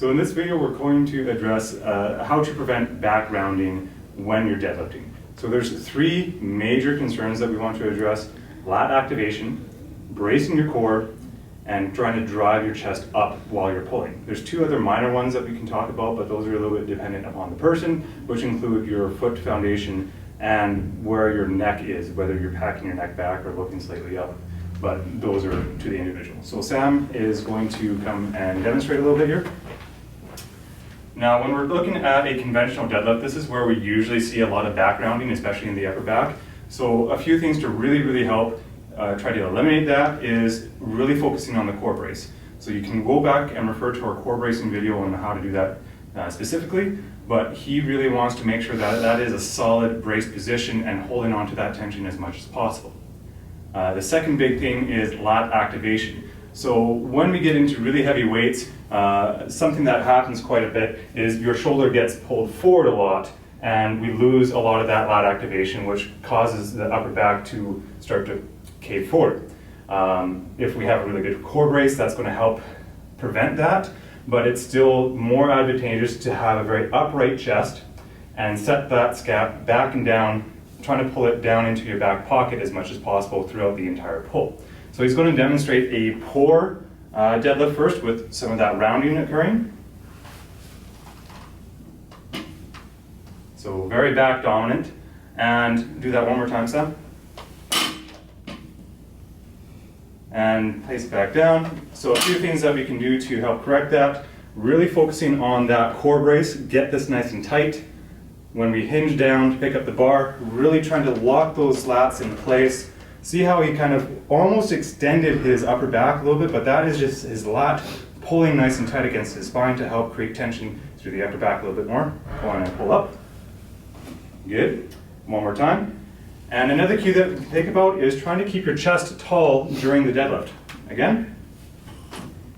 So in this video, we're going to address how to prevent back rounding when you're deadlifting. So there's three major concerns that we want to address: lat activation, bracing your core, and trying to drive your chest up while you're pulling. There's two other minor ones that we can talk about, but those are a little bit dependent upon the person, which include your foot foundation and where your neck is, whether you're packing your neck back or looking slightly up. But those are to the individual. So Sam is going to come and demonstrate a little bit here. Now, when we're looking at a conventional deadlift, this is where we usually see a lot of back rounding, especially in the upper back. So a few things to really help try to eliminate that is really focusing on the core brace. So you can go back and refer to our core bracing video on how to do that specifically, but he really wants to make sure that that is a solid brace position and holding on to that tension as much as possible. The second big thing is lat activation. So when we get into really heavy weights, something that happens quite a bit is your shoulder gets pulled forward a lot, and we lose a lot of that lat activation, which causes the upper back to start to cave forward. If we have a really good core brace, that's going to help prevent that, but it's still more advantageous to have a very upright chest and set that scap back and down, trying to pull it down into your back pocket as much as possible throughout the entire pull. So he's going to demonstrate a poor deadlift first with some of that rounding occurring. So very back dominant. And do that one more time, Sam. And place it back down. So a few things that we can do to help correct that. Really focusing on that core brace, get this nice and tight. When we hinge down to pick up the bar, really trying to lock those slats in place. See how he kind of almost extended his upper back a little bit, but that is just his lat pulling nice and tight against his spine to help create tension through the upper back a little bit more. Pull on and pull up. Good. One more time. And another cue that to think about is trying to keep your chest tall during the deadlift. Again.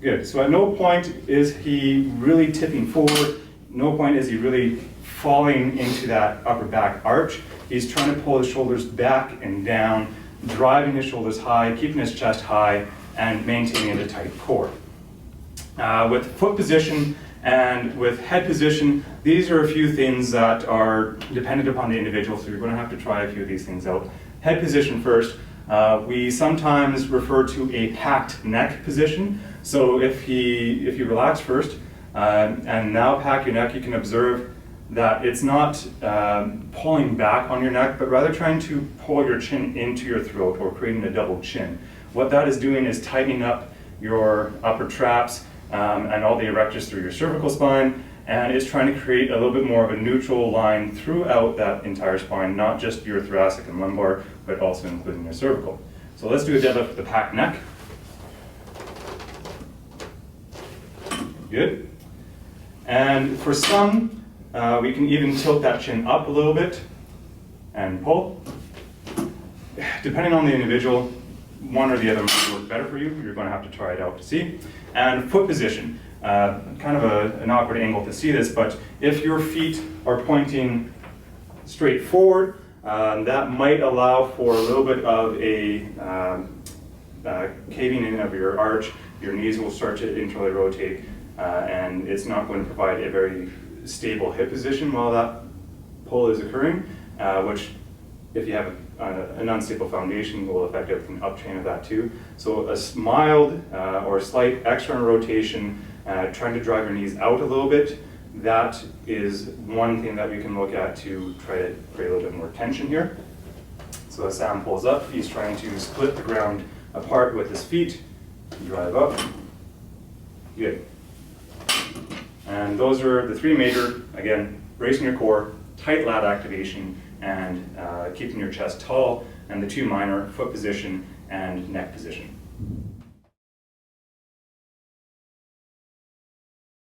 Good. So at no point is he really tipping forward. No point is he really falling into that upper back arch. He's trying to pull his shoulders back and down, driving his shoulders high, keeping his chest high, and maintaining a tight core. With foot position and with head position, these are a few things that are dependent upon the individual, so you're going to have to try a few of these things out. Head position first. We sometimes refer to a packed neck position. So if you relax first and now pack your neck, you can observe that it's not pulling back on your neck, but rather trying to pull your chin into your throat or creating a double chin. What that is doing is tightening up your upper traps and all the erectors through your cervical spine, and it's trying to create a little bit more of a neutral line throughout that entire spine, not just your thoracic and lumbar, but also including your cervical. So let's do a deadlift with the packed neck. Good. And for some, we can even tilt that chin up a little bit and pull. Depending on the individual, one or the other might work better for you. You're going to have to try it out to see. And foot position, kind of an awkward angle to see this, but if your feet are pointing straight forward, that might allow for a little bit of a caving in of your arch. Your knees will start to internally rotate, and it's not going to provide a very stable hip position while that pull is occurring, which if you have an unstable foundation will affect everything upchain of that too. So a mild or slight external rotation, trying to drive your knees out a little bit, that is one thing that we can look at to try to create a little bit more tension here. So as Sam pulls up, he's trying to split the ground apart with his feet, drive up. Good. And those are the three major, again, bracing your core, tight lat activation, and keeping your chest tall, and the two minor, foot position and neck position.